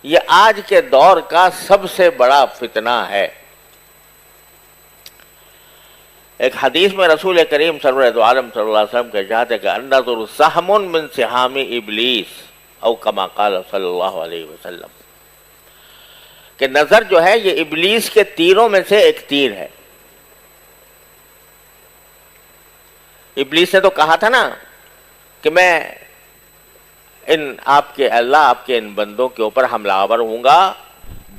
یہ آج کے دور کا سب سے بڑا فتنہ ہے۔ ایک حدیث میں رسول کریم سرور دو عالم صلی اللہ علیہ وسلم کہتے ہیں کہ النظر سہم من سہام ابلیس او کما قال صلی اللہ علیہ وسلم، کہ نظر جو ہے یہ ابلیس کے تیروں میں سے ایک تیر ہے۔ ابلیس نے تو کہا تھا نا کہ میں آپ کے ان بندوں کے اوپر حملہ آور ہوں گا،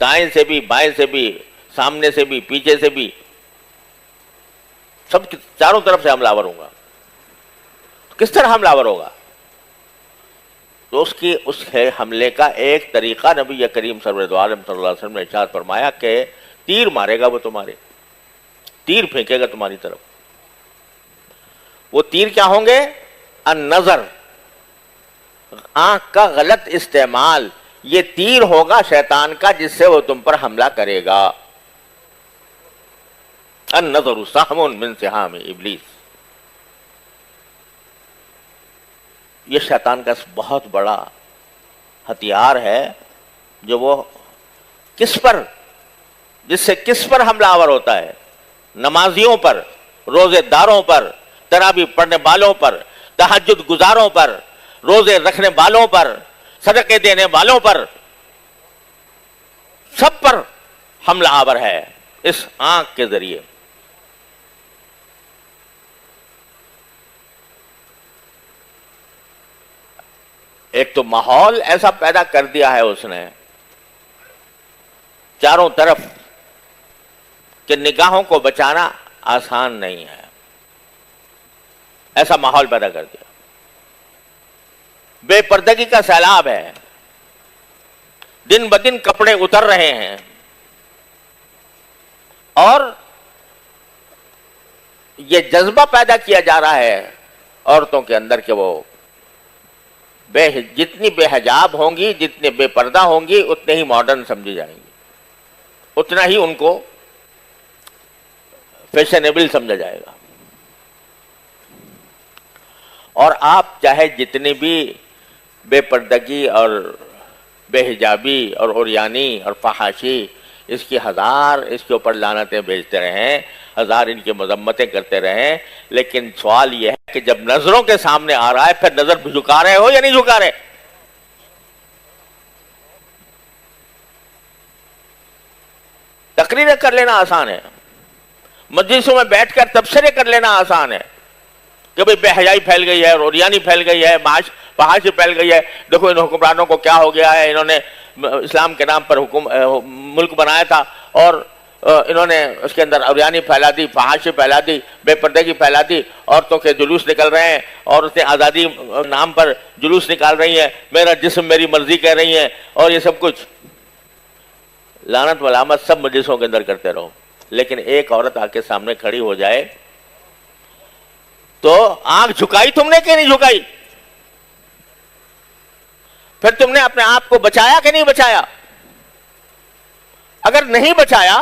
دائیں سے بھی، بائیں سے بھی، سامنے سے بھی، پیچھے سے بھی، سب چاروں طرف سے حملہ آور ہوں گا۔ کس طرح حملہ آور ہوگا؟ تو اس حملے کا ایک طریقہ نبی کریم سرور دو عالم صلی اللہ علیہ وسلم نے ارشاد فرمایا کہ تیر مارے گا، وہ تمہارے تیر پھینکے گا تمہاری طرف۔ وہ تیر کیا ہوں گے؟ النظر، آنکھ کا غلط استعمال، یہ تیر ہوگا شیطان کا جس سے وہ تم پر حملہ کرے گا۔ النظر سہم من سہام ابلیس، یہ شیطان کا بہت بڑا ہتھیار ہے جو وہ جس سے کس پر حملہ آور ہوتا ہے؟ نمازیوں پر، روزے داروں پر، تراویح پڑھنے والوں پر، تہجد گزاروں پر، روزے رکھنے والوں پر، صدقے دینے والوں پر، سب پر حملہ آور ہے اس آنکھ کے ذریعے۔ ایک تو ماحول ایسا پیدا کر دیا ہے اس نے چاروں طرف کہ نگاہوں کو بچانا آسان نہیں ہے، ایسا ماحول پیدا کر دیا۔ بے پردگی کا سیلاب ہے، دن بدن کپڑے اتر رہے ہیں، اور یہ جذبہ پیدا کیا جا رہا ہے عورتوں کے اندر کہ وہ جتنی بے حجاب ہوں گی، جتنے بے پردہ ہوں گی، اتنے ہی ماڈرن سمجھی جائیں گی، اتنا ہی ان کو فیشنیبل سمجھا جائے گا۔ اور آپ چاہے جتنی بھی بے پردگی اور بے حجابی اور عریانی اور فحاشی اس کے اوپر لعنتیں بھیجتے رہیں، ہزار ان کی مذمتیں کرتے رہیں، لیکن سوال یہ ہے کہ جب نظروں کے سامنے آ رہا ہے پھر نظر جھکا رہے ہو یا نہیں جھکا رہے؟ تقریریں کر لینا آسان ہے، مجلسوں میں بیٹھ کر تبصرے کر لینا آسان ہے کہ بھئی بے حیائی پھیل گئی ہے، عریانی پھیل گئی ہے، فحاشی پھیل گئی ہے، دیکھو ان حکمرانوں کو کیا ہو گیا ہے، انہوں نے اسلام کے نام پر ملک بنایا تھا اور انہوں نے اس کے اندر عریانی پھیلا دی، فحاشی پھیلا دی، بے پردگی پھیلا دی، عورتوں کے جلوس نکل رہے ہیں، عورتیں آزادی نام پر جلوس نکال رہی ہیں، میرا جسم میری مرضی کہہ رہی ہیں، اور یہ سب کچھ لعنت ملامت سب مجلسوں کے اندر کرتے رہو۔ لیکن ایک عورت آ کے سامنے کھڑی ہو جائے تو آنکھ جھکائی تم نے کہ نہیں جھکائی؟ پھر تم نے اپنے آپ کو بچایا کہ نہیں بچایا؟ اگر نہیں بچایا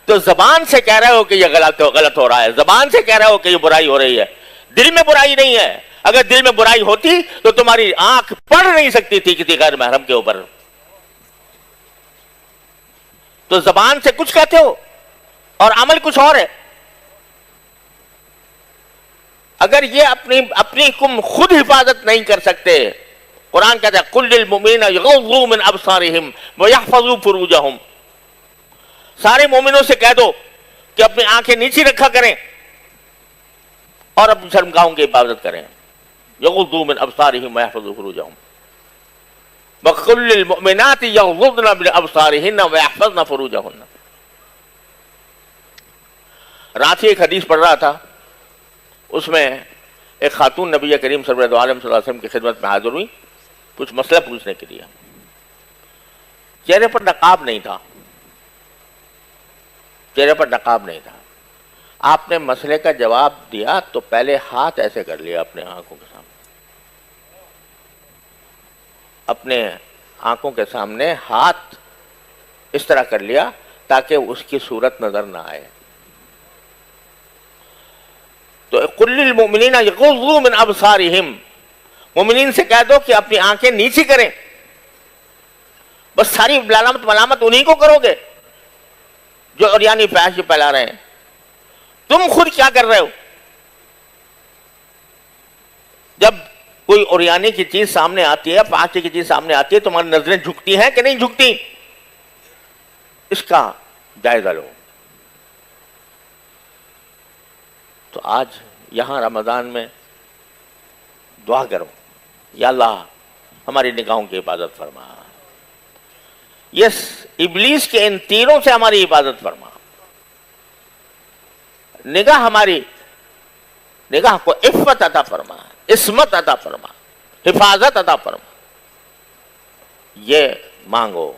تو زبان سے کہہ رہے ہو کہ یہ غلط ہو رہا ہے، زبان سے کہہ رہے ہو کہ یہ برائی ہو رہی ہے، دل میں برائی نہیں ہے۔ اگر دل میں برائی ہوتی تو تمہاری آنکھ پڑھ نہیں سکتی تھی کسی غیر محرم کے اوپر۔ تو زبان سے کچھ کہتے ہو اور عمل کچھ اور ہے۔ اگر یہ اپنی کم خود حفاظت نہیں کر سکتے، قرآن کہتا ہے قُلْ لِلْمُؤْمِنِينَ يَغُضُّوا مِنْ أَبْصَارِهِمْ وَيَحْفَظُوا فُرُوجَهُمْ، سارے مومنوں سے کہہ دو کہ اپنی آنکھیں نیچی رکھا کریں اور اپنی شرمگاہوں کی حفاظت کریں۔ يَغُضُّوا مِنْ أَبْصَارِهِمْ وَيَحْفَظُوا فُرُوجَهُمْ وَقُلْ لِلْمُؤْمِنَاتِ يَغْضُضْنَ مِنْ أَبْصَارِهِنَّ وَيَحْفَظْنَ فُرُوجَهُنَّ۔ رات ہی ایک حدیث پڑھ رہا تھا، اس میں ایک خاتون نبی کریم صلی اللہ علیہ وسلم کی خدمت میں حاضر ہوئی کچھ مسئلہ پوچھنے کے لیے۔ چہرے پر نقاب نہیں تھا، چہرے پر نقاب نہیں تھا۔ آپ نے مسئلے کا جواب دیا تو پہلے ہاتھ ایسے کر لیا اپنے آنکھوں کے سامنے، اپنے آنکھوں کے سامنے ہاتھ اس طرح کر لیا تاکہ اس کی صورت نظر نہ آئے۔ تو قُلْ لِلْمُؤْمِنِينَ يَغُضُّوا مِنْ أَبْصَارِهِمْ، مومنین سے کہہ دو کہ اپنی آنکھیں نیچی کریں، بس بس ساری ملامت انہیں کو کرو گے جو عریانی فحاشی پھیلا رہے ہیں. تم خود کیا کر رہے ہو؟ جب کوئی عریانی کی چیز سامنے آتی ہے، فحاشی کی چیز سامنے آتی ہے، تمہاری نظریں جھکتی ہیں کہ نہیں جھکتی؟ اس کا جائزہ لو. تو آج یہاں رمضان میں دعا کرو، یا اللہ ہماری نگاہوں کی حفاظت فرما، یس ابلیس کے ان تیروں سے ہماری حفاظت فرما. نگاہ کو عفت عطا فرما، عصمت عطا فرما، حفاظت عطا فرما. یہ مانگو.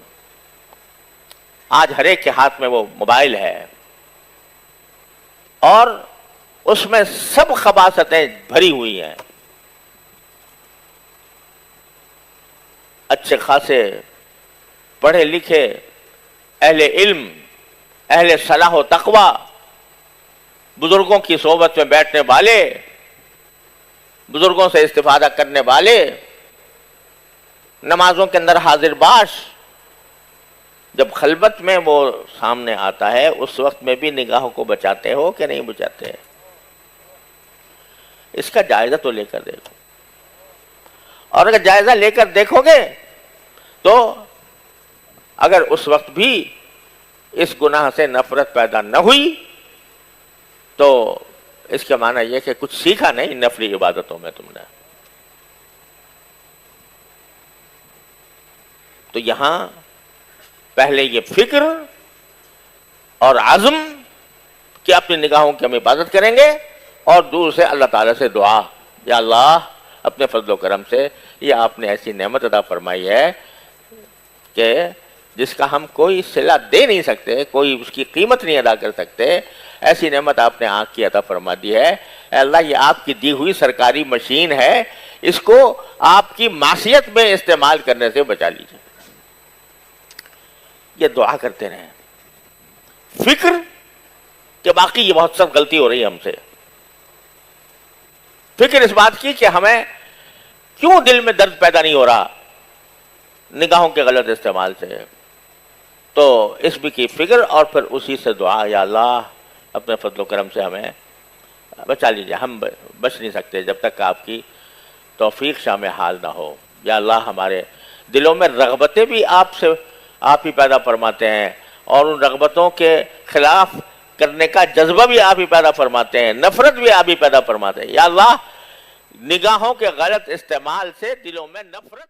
آج ہر ایک کے ہاتھ میں وہ موبائل ہے اور اس میں سب خباثتیں بھری ہوئی ہیں. اچھے خاصے پڑھے لکھے اہل علم، اہل صلاح و تقوی، بزرگوں کی صحبت میں بیٹھنے والے، بزرگوں سے استفادہ کرنے والے، نمازوں کے اندر حاضر باش، جب خلوت میں وہ سامنے آتا ہے اس وقت میں بھی نگاہوں کو بچاتے ہو کہ نہیں بچاتے؟ اس کا جائزہ تو لے کر دیکھو. اور اگر جائزہ لے کر دیکھو گے تو اگر اس وقت بھی اس گناہ سے نفرت پیدا نہ ہوئی تو اس کا معنی یہ کہ کچھ سیکھا نہیں نفلی عبادتوں میں تم نے. تو یہاں پہلے یہ فکر اور عزم کہ اپنی نگاہوں کی ہم حفاظت کریں گے، اور دور سے اللہ تعالیٰ سے دعا، یا اللہ اپنے فضل و کرم سے یہ آپ نے ایسی نعمت عطا فرمائی ہے کہ جس کا ہم کوئی صلہ دے نہیں سکتے، کوئی اس کی قیمت نہیں ادا کر سکتے. ایسی نعمت آپ نے آنکھ کی عطا فرما دی ہے. اے اللہ یہ آپ کی دی ہوئی سرکاری مشین ہے، اس کو آپ کی معصیت میں استعمال کرنے سے بچا لیجیے. یہ دعا کرتے رہیں. فکر کہ باقی یہ بہت سب غلطی ہو رہی ہے ہم سے. فکر اس بات کی کہ ہمیں کیوں دل میں درد پیدا نہیں ہو رہا نگاہوں کے غلط استعمال سے. تو اس بھی کی فکر اور پھر اسی سے دعا، یا اللہ اپنے فضل و کرم سے ہمیں بچا لیجیے. ہم بچ نہیں سکتے جب تک آپ کی توفیق شامل حال نہ ہو. یا اللہ ہمارے دلوں میں رغبتیں بھی آپ ہی پیدا فرماتے ہیں، اور ان رغبتوں کے خلاف کرنے کا جذبہ بھی آپ ہی پیدا فرماتے ہیں، نفرت بھی آپ ہی پیدا فرماتے ہیں. یا اللہ نگاہوں کے غلط استعمال سے دلوں میں نفرت